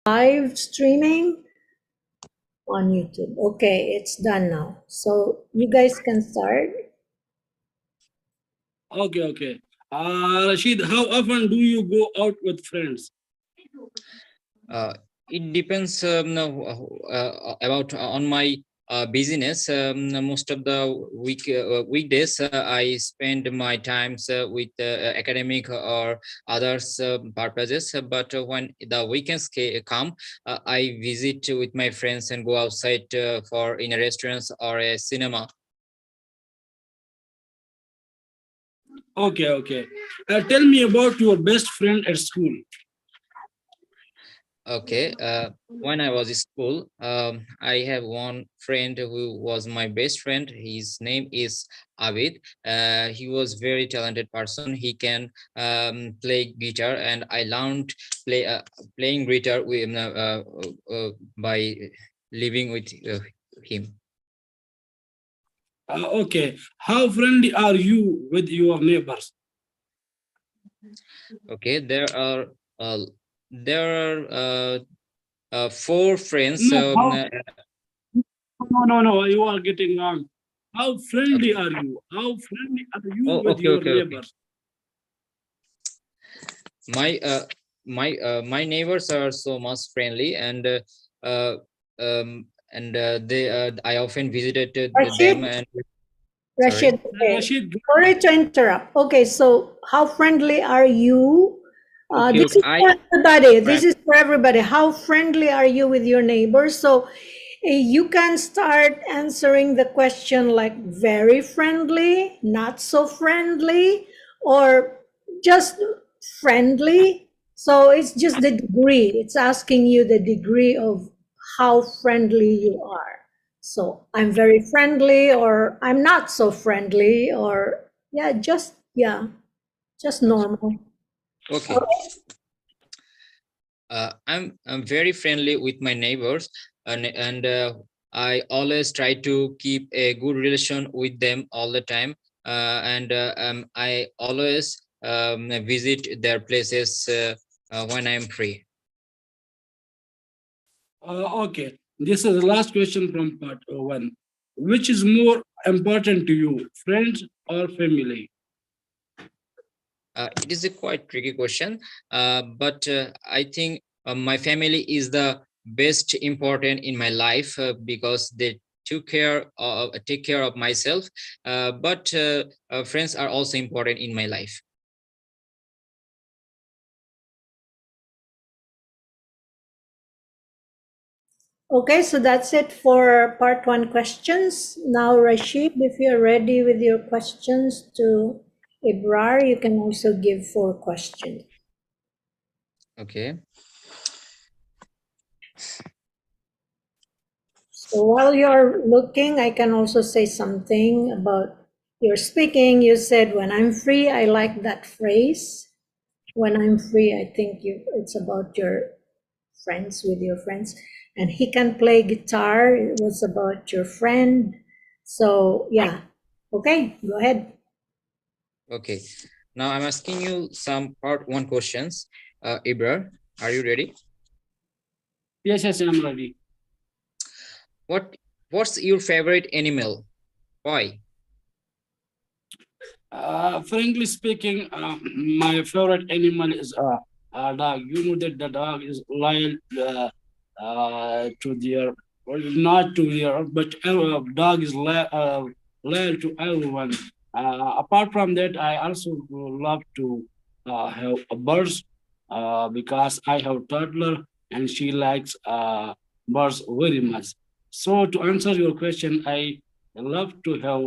live streaming on YouTube. Okay, it's done now. So you guys can start. Okay. Rashid, how often do you go out with friends? It depends about on my business. Most of the weekdays I spend my times with academic or others purposes. But when the weekends come, I visit with my friends and go outside for in a restaurant or a cinema. Okay. Tell me about your best friend at school. Okay. When I was in school, I have one friend who was my best friend. His name is Abid. He was very talented person. He can play guitar, and I learned playing guitar with by living with him. Okay. How friendly are you with your neighbors? Okay, there are 4 friends. No, no, you are getting wrong. How friendly are you? How friendly are you with your Okay. neighbors? My neighbors are so much friendly, and uh, they I often visited them. And Rashid, okay. Rashid, Sorry to interrupt. Okay, so how friendly are you? This is for everybody. This is for everybody. How friendly are you with your neighbors? So you can start answering the question like very friendly, not so friendly, or just friendly. So it's just the degree. It's asking you the degree of how friendly you are. So I'm very friendly, or I'm not so friendly, or just normal. okay. I'm very friendly with my neighbors, and I always try to keep a good relation with them all the time. I always visit their places when I'm free. Okay. This is the last question from part 1. Which is more important to you, friends or family? It is a quite tricky question, but I think my family is the best important in my life because they take care of myself. But friends are also important in my life. Okay, so that's it for part 1 questions. Now, Rashid, if you're ready with your questions to Ibrar, you can also give 4 questions. Okay. So while you're looking, I can also say something about your speaking. You said, when I'm free, I like that phrase. When I'm free, I think it's about your friends, with your friends. And he can play guitar. It was about your friend. So yeah. Okay, go ahead. Okay. Now I'm asking you some part 1 questions. Ibrar, are you ready? Yes, I'm ready. What's your favorite animal? Why? Frankly speaking, my favorite animal is a dog. You know that the dog is loyal to their, well, not to their, but dog is loyal to everyone. Apart from that, I also love to have birds because I have toddler and she likes birds very much. So to answer your question, I love to have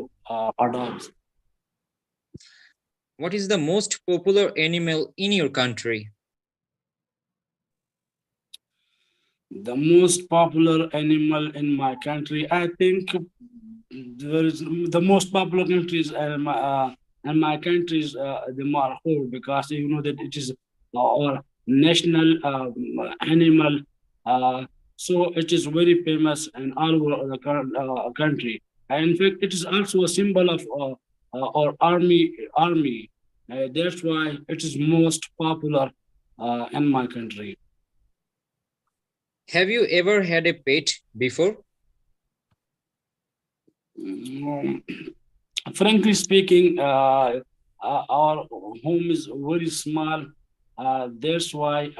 a dog. What is the most popular animal in your country? The most popular animal in my country, I think there is the most popular countries and my country is the markhor, because you know that it is our national animal. So it is very famous in all over the country. And in fact, it is also a symbol of our army. That's why it is most popular in my country. Have you ever had a pet before? Frankly speaking, our home is very small. That's why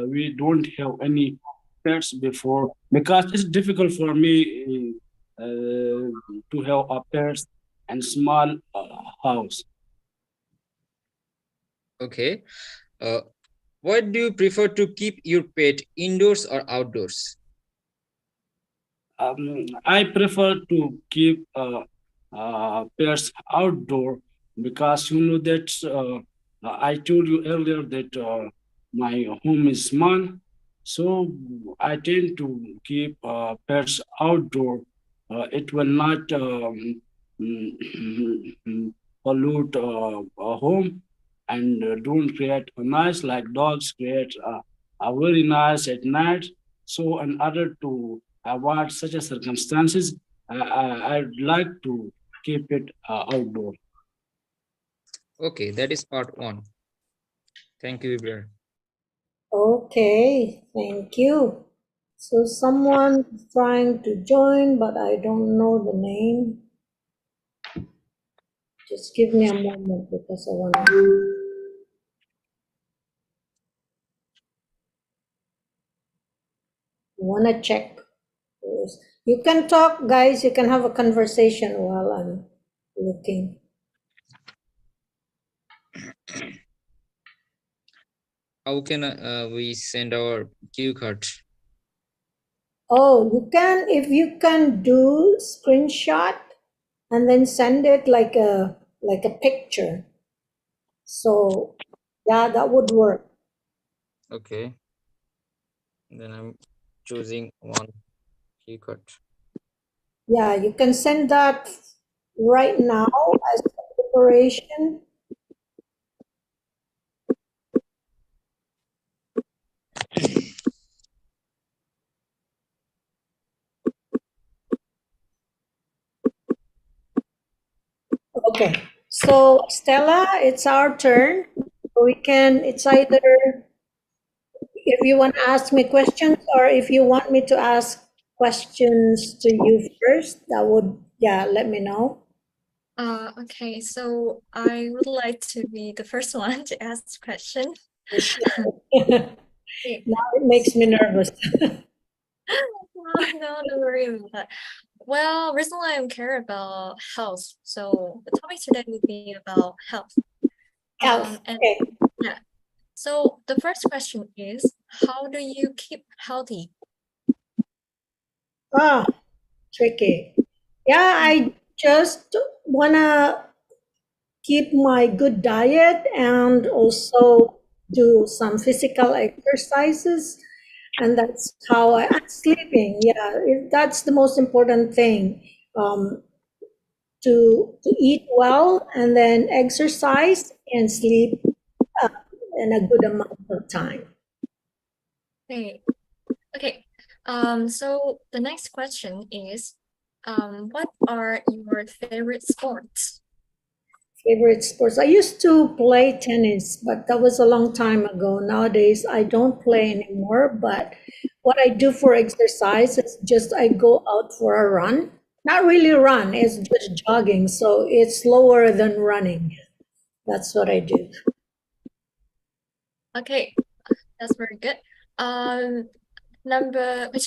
we don't have any pets before, because it's difficult for me to have a pets and small house. Okay. Uh, what do you prefer to keep your pet, indoors or outdoors? I prefer to keep pets outdoor, because you know that I told you earlier that my home is small, so I tend to keep pets outdoor. It will not pollute a home, and don't create a noise like dogs create a very nice at night. So in order to avoid such a circumstances, I'd like to keep it outdoor. Okay, that is part one. Thank you, Ibrahim. Okay, thank you. So someone is trying to join, but I don't know the name. Just give me a moment because I wanna check. You can talk, guys. You can have a conversation while I'm looking. How can we send our cue card? Oh, you can, if you can do screenshot and then send it like a picture. So yeah, that would work. Okay. Then I'm choosing one cue card. Yeah, you can send that right now as preparation. Okay, so Stella, it's our turn. We can, it's either if you want to ask me questions or if you want me to ask questions to you first, that would, yeah, let me know. Okay, so I would like to be the first one to ask the question. Sure. Okay. Now it makes me nervous. No, don't worry about that. Well, recently I'm care about health, so the topic today would be about health. Health. And Okay. yeah, so the first question is, how do you keep healthy? Ah, tricky. Yeah, I just wanna keep my good diet and also do some physical exercises. And that's how I'm sleeping. Yeah, that's the most important thing. Um, to eat well and then exercise and sleep uh, in a good amount of time. Okay. Okay. So the next question is, what are your favorite sports? Favorite sports. I used to play tennis, but that was a long time ago. Nowadays, I don't play anymore. But what I do for exercise is just I go out for a run. Not really run, it's just jogging. So it's slower than running. That's what I do. Okay, that's very good. Question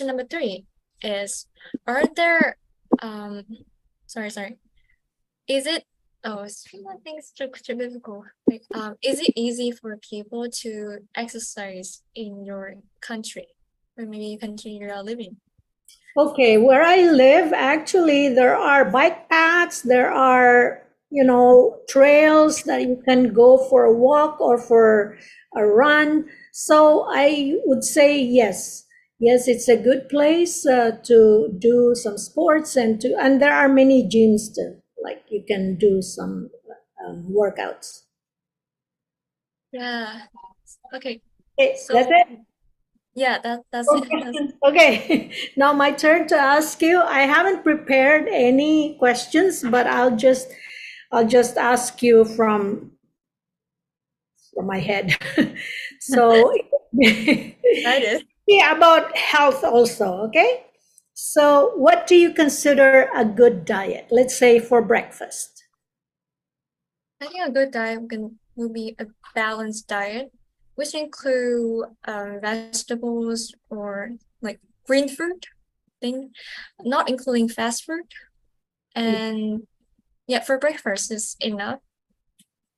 number 3 is, are there sorry. Is it I think it's too difficult. Like, is it easy for people to exercise in your country or maybe country you're living? Okay, where I live, actually, there are bike paths, there are, trails that you can go for a walk or for a run. So I would say yes. Yes, it's a good place to do some sports and there are many gyms too. Like you can do some workouts. Yeah. Okay. Okay, So that's it. yeah, that's it. Okay, now my turn to ask you. I haven't prepared any questions, but I'll just ask you from my head. So Excited. Yeah, about health also, okay? So, what do you consider a good diet? Let's say for breakfast. I think a good diet will be a balanced diet, which include vegetables or like green food thing, not including fast food. And yeah, for breakfast is enough.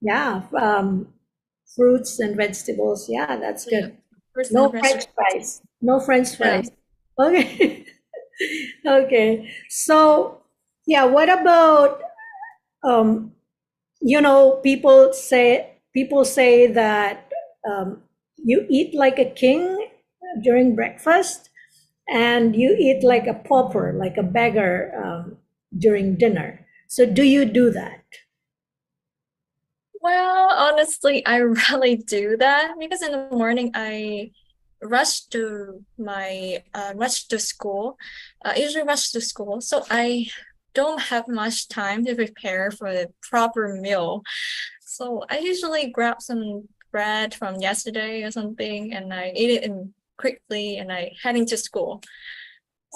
Yeah, fruits and vegetables. Yeah, that's Yeah, good. fruits No and French vegetables. fries. No French Yeah. fries. Okay. Okay. So, yeah, what about um, people say that you eat like a king during breakfast and you eat like a pauper, like a beggar during dinner. So do you do that? Well, honestly, I rarely do that because in the morning I rush to school. Usually rush to school, so I don't have much time to prepare for the proper meal. So I usually grab some bread from yesterday or something, and I eat it in quickly, and I heading to school.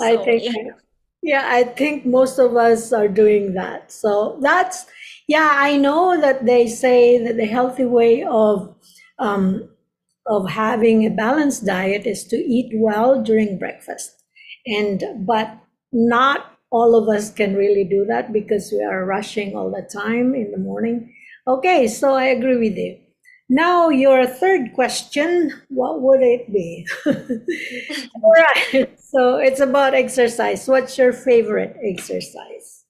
I So think, yeah. yeah, I think most of us are doing that. So that's, yeah, I know that they say that the healthy way um, of having a balanced diet is to eat well during breakfast. But not all of us can really do that because we are rushing all the time in the morning. Okay, so I agree with you. Now, your third question, what would it be? All right, so it's about exercise. What's your favorite exercise?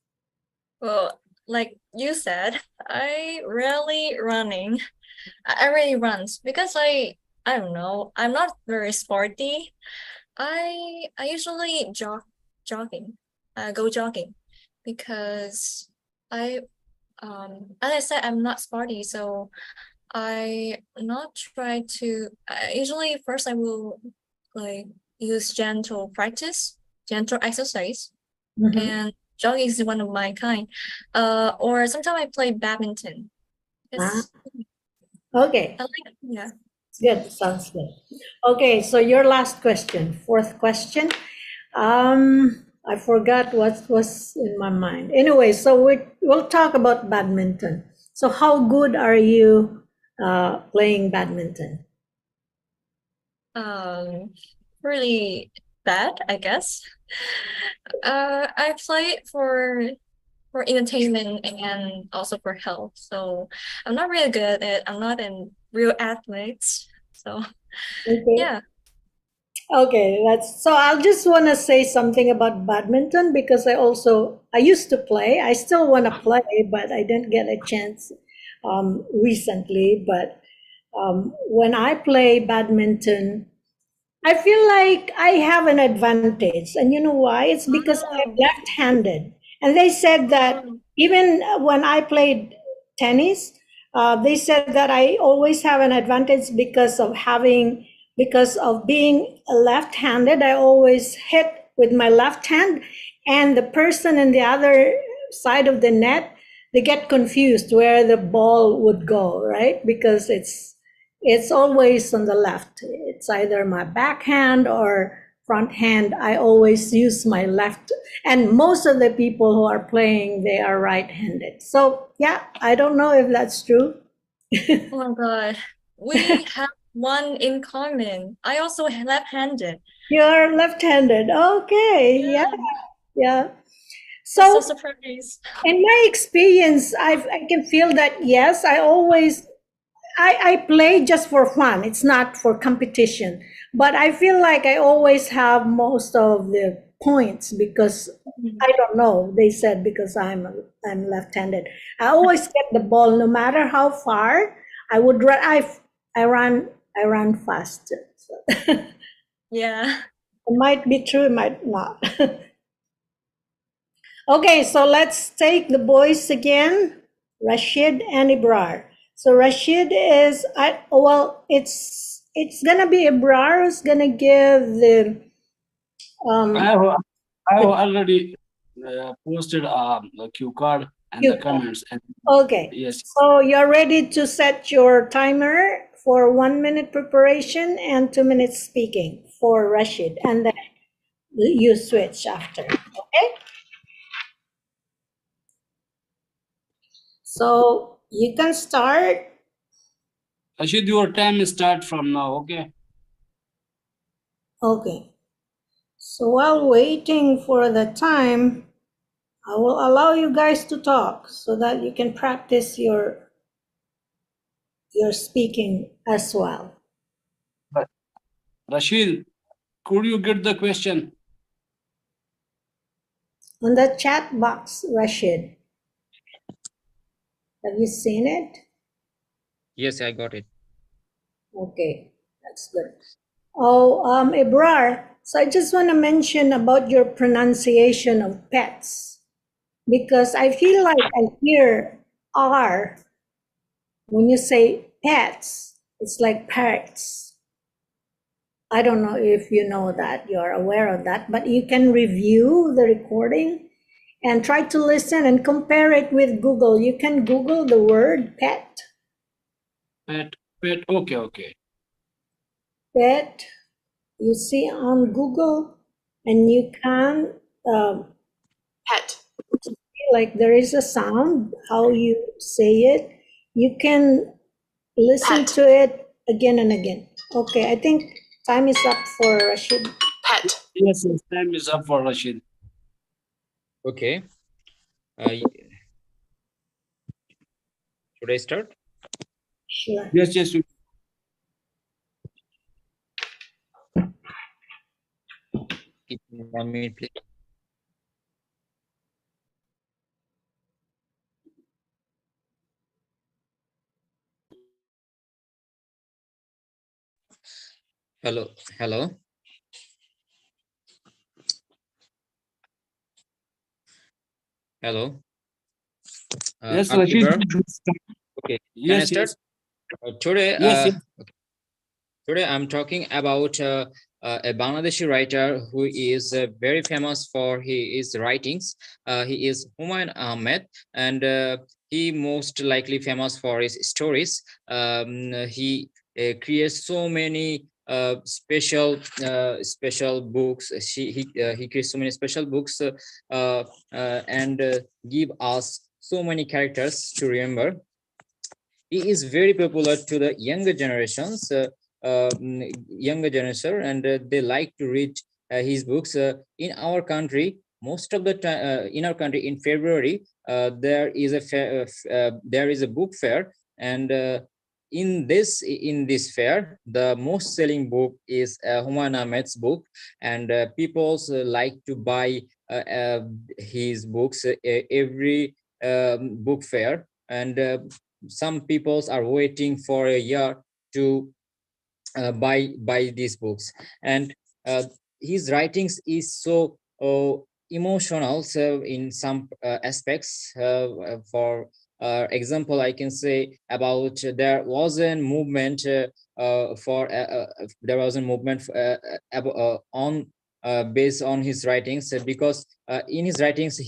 Well, like you said, I rarely running. I rarely runs because I don't know. I'm not very sporty. I usually jogging. Go jogging because I as I said I'm not sporty, so I not try to. Usually first I will like use gentle exercise, Mhm. and jogging is one of my kind. Or sometimes I play badminton. Ah, It's okay, I like yeah. good. Sounds good. Okay, so your last question, fourth question. I forgot what was in my mind. Anyway, so we'll talk about badminton. So how good are you playing badminton? Um, really bad, I guess. I play it for entertainment and also for health. So I'm not really good at it. I'm not a real athlete. So Okay. yeah. Okay, that's so I'll just want to say something about badminton because I used to play. I still want to play, but I didn't get a chance recently. But when I play badminton, I feel like I have an advantage. And you know why? It's because I'm Wow. left-handed. And they said that Wow. even when I played tennis, they said that I always have an advantage because of being left-handed. I always hit with my left hand, and the person in the other side of the net, they get confused where the ball would go, right? Because it's always on the left. It's either my backhand or front hand. I always use my left. And most of the people who are playing, they are right-handed. So yeah, I don't know if that's true. Oh my God. We have one in common. I also left-handed. You're left-handed. Okay, yeah, Yeah. yeah. I'm so So surprised. in my experience, I can feel that yes, I play just for fun. It's not for competition. But I feel like I always have most of the points because Mhm. I don't know. They said because I'm left-handed. I always get the ball no matter how far. I would run I run fast. So it Yeah. might be true, it might not. Okay, so let's take the boys again, Rashid and Ibrar. So Rashid is, it's gonna be Ibrar who's gonna give I um have I have the already posted the cue card and the cue card. comments, and Okay, yes, so you're ready to set your timer for 1 minute preparation and 2 minutes speaking for Rashid, and then you switch after. Okay? So you can start. Rashid, your time start from now, okay? Okay. So while waiting for the time, I will allow you guys to talk so that you can practice your speaking as well. But Rashid, could you get the question? On the chat box, Rashid, have you seen it? Yes, I got it. Okay, that's good. Oh, Ibrar, so I just want to mention about your pronunciation of pets, because I feel like I hear R when you say pets. It's like parrots. I don't know if you know that, you're aware of that, but you can review the recording and try to listen and compare it with Google. You can Google the word pet. Pet, okay. Pet, you see on Google, and you can Pet. like there is a sound how you say it. You can listen Pet. to it again and again. Okay, I think time is up for Rashid. Pet. Yes, time is up for Rashid. Okay. Should I start? Sure. Yes. Give me 1 minute, please. Hello. Hello. Yes, I'm Rashid. Iber. Okay. Can I Yes. start? Today, Yes. Today, I'm talking about a Bangladeshi writer who is very famous for his writings. He is Humayun Ahmed, and he most likely famous for his stories. He creates so many special books. He creates so many special books and give us so many characters to remember. He is very popular to the younger generations, and they like to read his books. In our country, most of the time, in our country, in February, there is a book fair, and in this fair, the most selling book is Humayun Ahmed's book, and people like to buy his books every book fair, and some peoples are waiting for a year to buy these books. And his writings is so emotional, so in some aspects. For example, I can say about there was a movement on based on his writings, because in his writings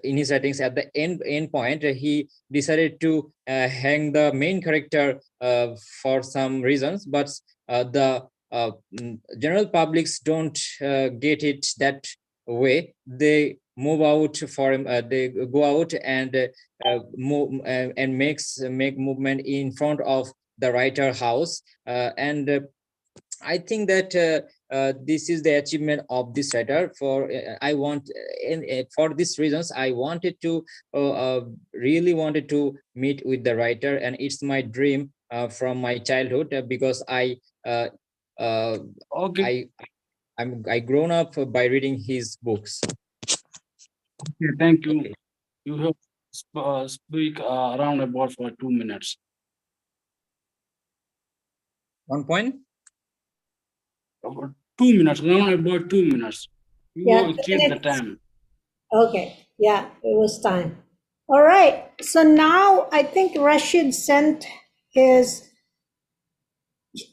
in his writings at the end point, he decided to hang the main character for some reasons, but the general publics don't get it that way. They move out for they go out and move and make movement in front of the writer house, and I think that this is the achievement of this writer. I want, for these reasons, I wanted to really wanted to meet with the writer, and it's my dream from my childhood, because uh, Okay. I grown up by reading his books. Okay, thank you. Okay. You have speak around about for 2 minutes. 1 point. About 2 minutes, around about 2 minutes. You Yeah, will 2 keep the minutes. time. Okay, yeah, it was time. All right, so now I think Rashid sent his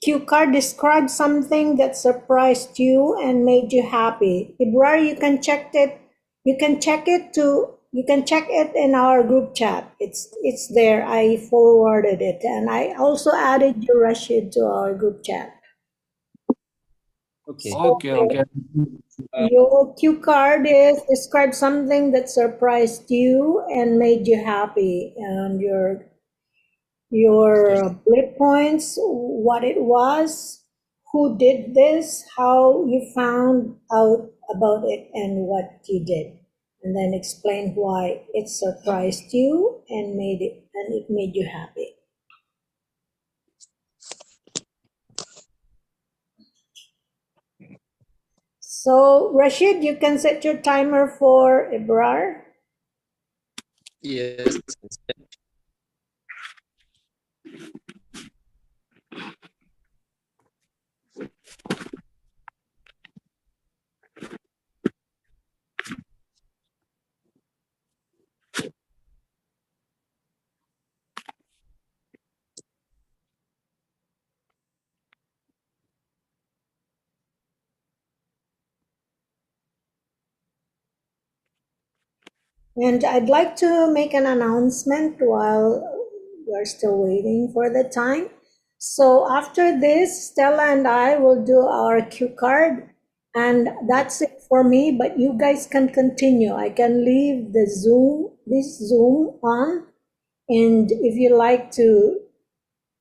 cue card. Describe something that surprised you and made you happy. Ibrar, you can check it. You can check it to you can check it in our group chat. It's there. I forwarded it, and I also added you, Rashid, to our group chat. Okay. Okay, okay. Your cue card is describe something that surprised you and made you happy, and your bullet points, what it was, who did this, how you found out about it, and what you did, and then explain why it surprised you and it made you happy. So Rashid, you can set your timer for Ibrar. Yes. And I'd like to make an announcement while we're still waiting for the time. So after this, Stella and I will do our cue card, and that's it for me, but you guys can continue. I can leave this Zoom on, and if you like to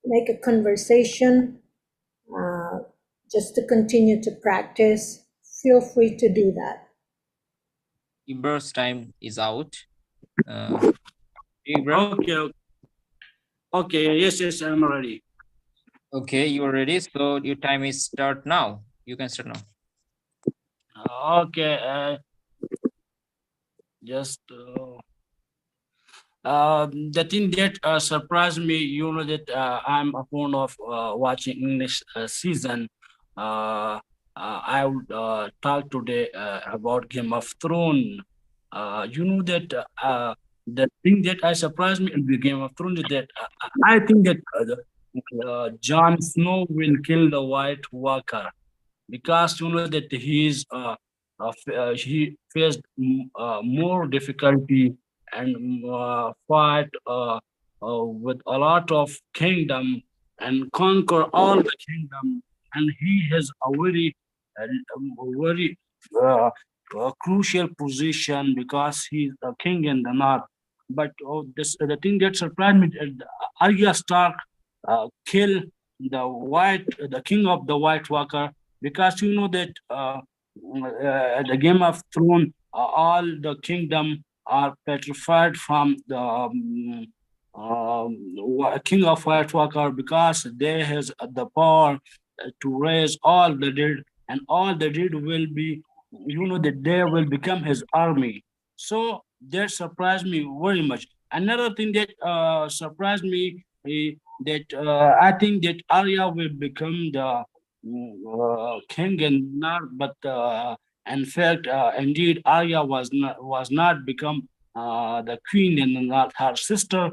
make a conversation, just to continue to practice, feel free to do that. Ibrah's time is out. Ibrah? Okay, okay, yes, I'm ready. Okay, you are ready. So your time is start now. You can start now. Okay, just the thing that surprised me, that I'm a fond of watching English season. I would talk today about Game of Thrones. That the thing that I surprised me in the Game of Thrones is that I think that Jon Snow will kill the White Walker, because that he faced more difficulty and fight with a lot of kingdom and conquer all the kingdom, and he has a very uh, crucial position because he's a king in the north. But the thing that surprised me, Arya Stark kill the king of the White Walker, because that the Game of Thrones, all the kingdom are petrified from the king of White Walker, because they has the power to raise all the dead, and all the dead will be, that they will become his army. So that surprised me very much. Another thing that surprised me, that I think that Arya will become the king and not, but in fact, indeed, Arya was not become the queen in the north. Her sister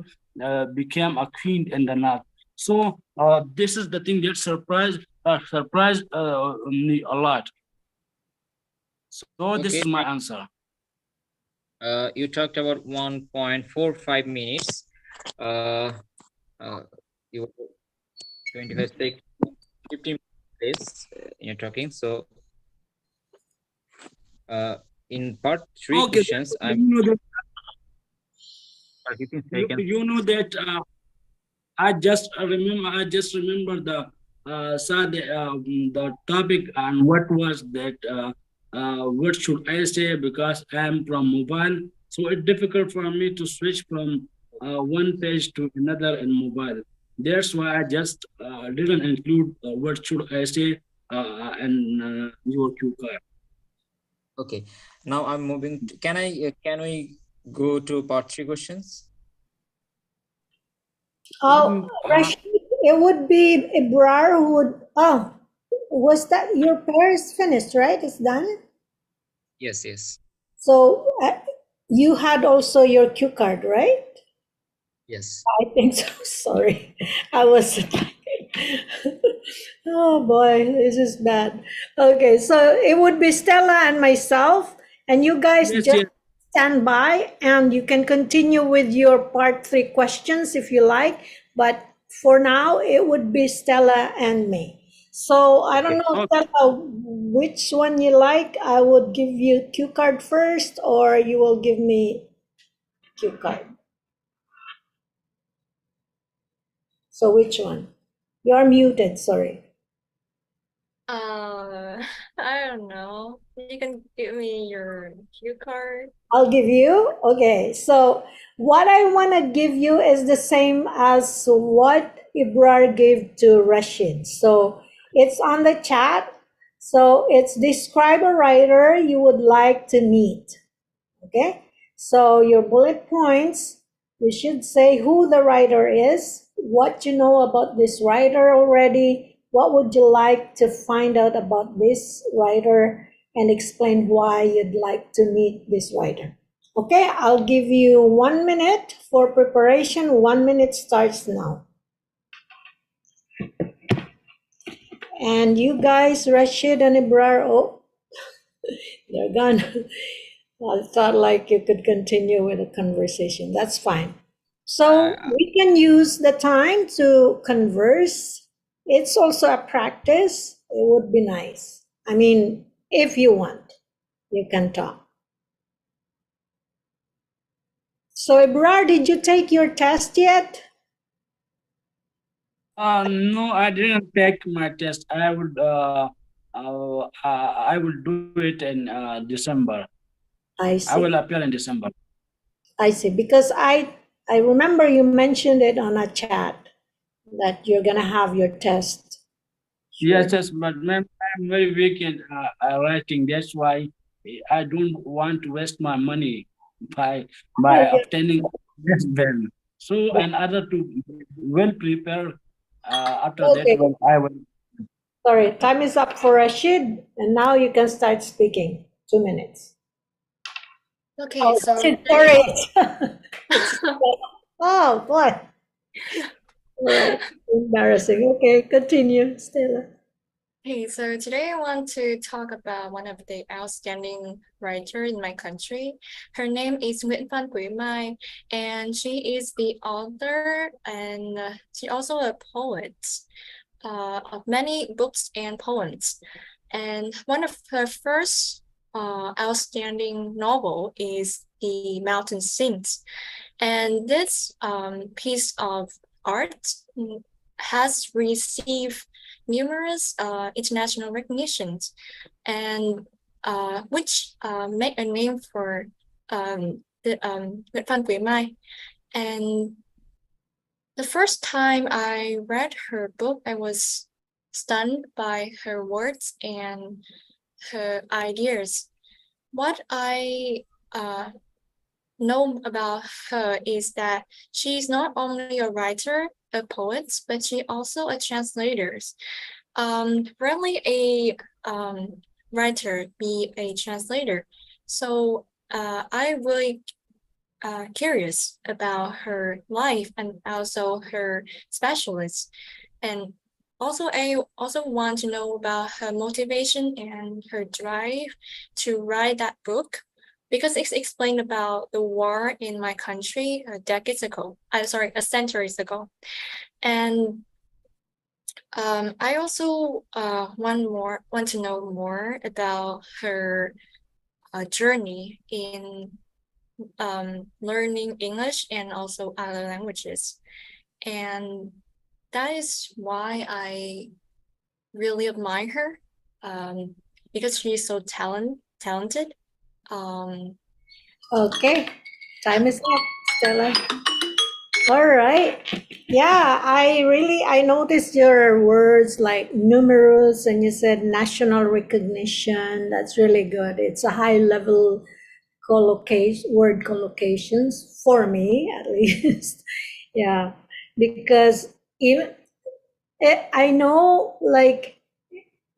became a queen in the north. So this is the thing that surprised me a lot. So this Okay. is my answer. You talked about 1.45 minutes. You 25 seconds, 15 minutes you're talking. So in part three Okay, questions, I'm you know that, 15 you, seconds. you know that I just remember the the topic, and what was that, what should I say, because I am from mobile, so it's difficult for me to switch from one page to another in mobile. That's why I just didn't include what should I say in your cue card. Okay. Now I'm moving to, can we go to part three questions? Oh, Rashid, it would be Ibrar who would. Oh, was that your pair is finished, right? It's done. Yes, yes, So you had also your cue card, right? yes. I think so. Sorry, I was. Oh boy, this is bad. Okay, so it would be Stella and myself, and you guys Yes, just yes. stand by and you can continue with your part 3 questions if you like. But for now, it would be Stella and me. So I don't Okay. know, Okay. Stella, which one you like. I would give you cue card first, or you will give me cue card. So which one? You're muted, sorry. I don't know. You can give me your cue card. I'll give you. Okay, so what I want to give you is the same as what Ibrar gave to Rashid. So it's on the chat. So it's describe a writer you would like to meet. Okay, so your bullet points, you should say who the writer is, what you know about this writer already, what would you like to find out about this writer, and explain why you'd like to meet this writer. Okay, I'll give you 1 minute for preparation. 1 minute starts now. And you guys, Rashid and Ibrar, oh, they're gone. I thought like you could continue with the conversation. That's fine. So Uh, we can use the time to converse. It's also a practice. It would be nice. I mean, if you want, you can talk. So Ibrar, did you take your test yet? No, I didn't take my test. I will do it in December. I I will see. appear in December. I see. Because I remember you mentioned it on a chat that you're gonna have your test. Sure. Yes, yes, but ma'am, I'm very weak in writing. That's why I don't want to waste my money by Oh, by yeah. obtaining this bill. So, in order to well prepare, after that, Okay. well, I will. Sorry, time is up for Rashid, and now you can start speaking. 2 minutes. Okay, Oh, so Rashid, sorry. Oh, boy. Right. Embarrassing. Okay, continue, Stella. okay, so today I want to talk about one of the outstanding writers in my country. Her name is Nguyễn Phan Quý Mai, and she is the author and she also a poet of many books and poems. And one of her first outstanding novel is The Mountain Sings. And this piece of art has received numerous international recognitions, and which make a name for Nguyễn Phan Quý Mai. And the first time I read her book, I was stunned by her words and her ideas. What I know about her is that she's not only a writer, a poet, but she also a translator. Rarely a writer be a translator. So I really curious about her life and also her specialists. And also, I also want to know about her motivation and her drive to write that book because it's explained about the war in my country decades ago. Sorry, a centuries ago. And I also want to know more about her journey in learning English and also other languages. And that is why I really admire her because she's so talented. Okay, time is up, Stella. All right. Yeah, I noticed your words like numerous, and you said national recognition. That's really good. It's a high level word collocations for me at least. Yeah, because even I know like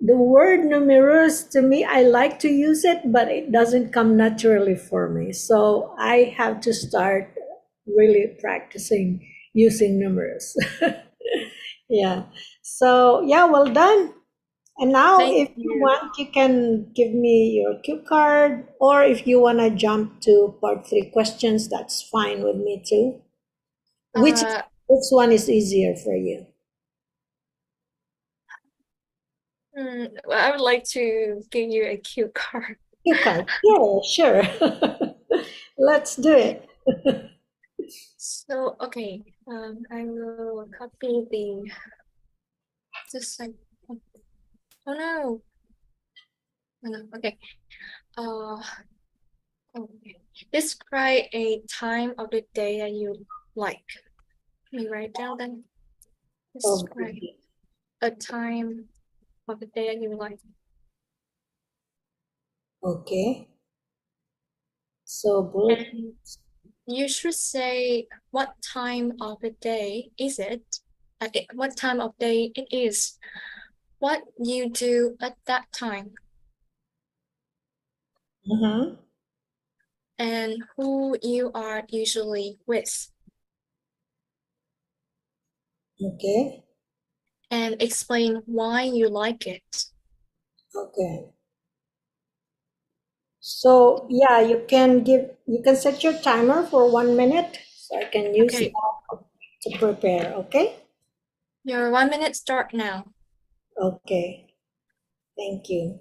the word numerous to me, I like to use it, but it doesn't come naturally for me. So I have to start really practicing using numerous. Yeah. So yeah, well done. And now, Thank if you you. want, you can give me your cue card, or if you want to jump to part 3 questions, that's fine with me too. Which Uh, one is easier for you? well, I would like to give you a cue card. Cue card. Yeah, sure. Let's do it. So, okay, I will copy just like, oh no, oh no, okay. Uh, okay. Describe a time of the day that you like. Let me write down then. Describe Okay. a time of the day that you like. Okay. So bullet. And you should say what time of the day is it? What time of day it is? What you do at that time? Mm-hmm. And who you are usually with? Okay. And explain why you like it. Okay. So yeah, you can set your timer for 1 minute, so I can use Okay, that to prepare. Okay. your 1 minute start now. Okay. Thank you.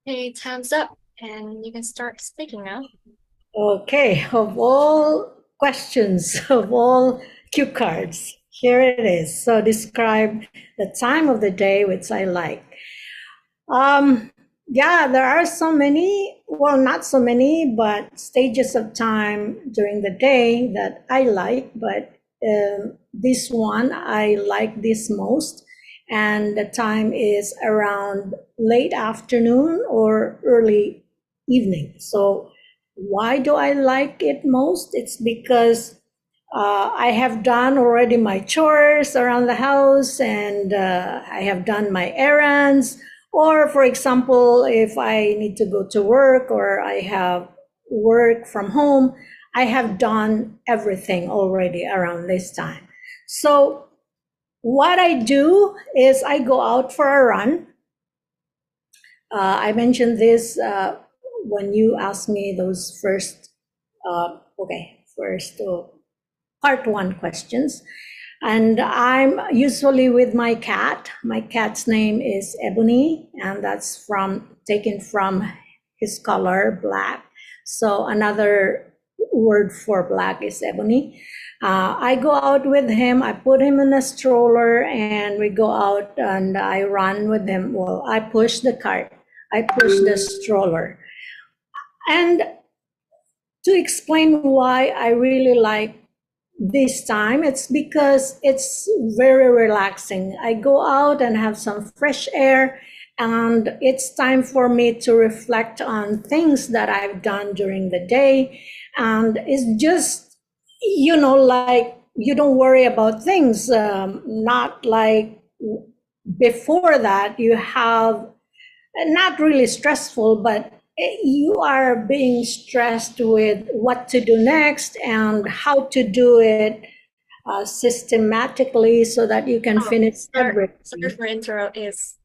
Okay, time's up and you can start speaking now. Okay, of all questions, of all cue cards, here it is. So describe the time of the day which I like. Yeah, there are so many, well, not so many, but stages of time during the day that I like, but this one I like this most. And the time is around late afternoon or early evening. So why do I like it most? It's because I have done already my chores around the house, and I have done my errands. Or, for example, if I need to go to work or I have work from home, I have done everything already around this time. So, what I do is I go out for a run. I mentioned this when you asked me those first part 1 questions. And I'm usually with my cat. My cat's name is Ebony, and that's taken from his color, black. So another word for black is Ebony. I go out with him. I put him in a stroller, and we go out, and I run with him. Well, I push the cart. I push the stroller. And to explain why I really like this time, it's because it's very relaxing. I go out and have some fresh air, and it's time for me to reflect on things that I've done during the day. And it's just, like you don't worry about things, not like before that you have not really stressful, but you are being stressed with what to do next and how to do it systematically so that you can finish Sorry everything. for interrupt. It's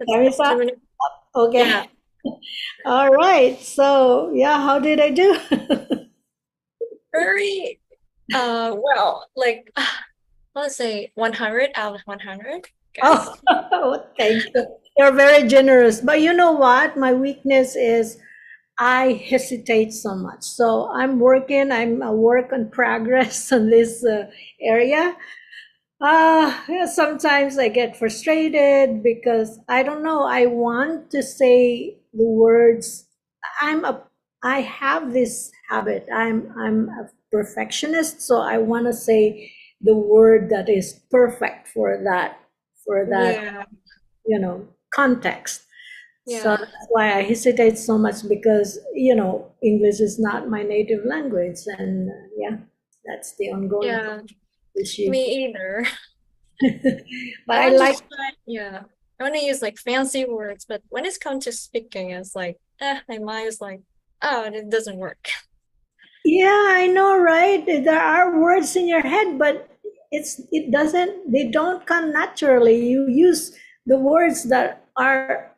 Teresa? 2 minutes. Okay. Yeah. All right. So, yeah, how did I do? Very well, like let's say 100 out of 100. guys. Oh, thank you. You're very generous. But you know what? My weakness is I hesitate so much. So I'm a work in progress on this area. Yeah, sometimes I get frustrated because I don't know. I want to say the words. I'm a. I have this habit. I'm a perfectionist, so I want to say the word that is perfect for that Yeah, context. So yeah, that's why I hesitate so much because English is not my native language, and yeah, that's the ongoing yeah. issue. Me either. But I I want to like. try, yeah. I want to use like fancy words, but when it's come to speaking, it's like, my mind is like, oh, it doesn't work. Yeah, I know, right? There are words in your head, but they don't come naturally. You use the words that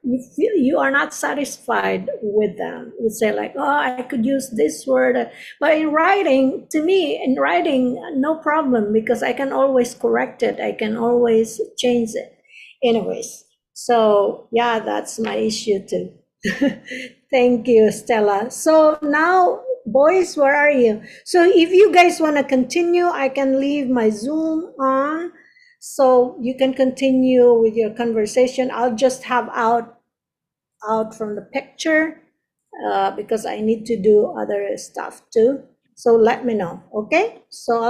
you feel you are not satisfied with them. You say like, oh, I could use this word. But in writing, to me, in writing, no problem because I can always correct it. I can always change it. Anyways, so yeah, that's my issue too. Thank you, Stella. So now, boys, where are you? So if you guys want to continue, I can leave my Zoom on so you can continue with your conversation. I'll just have out from the picture because I need to do other stuff too. So let me know, okay? So I'll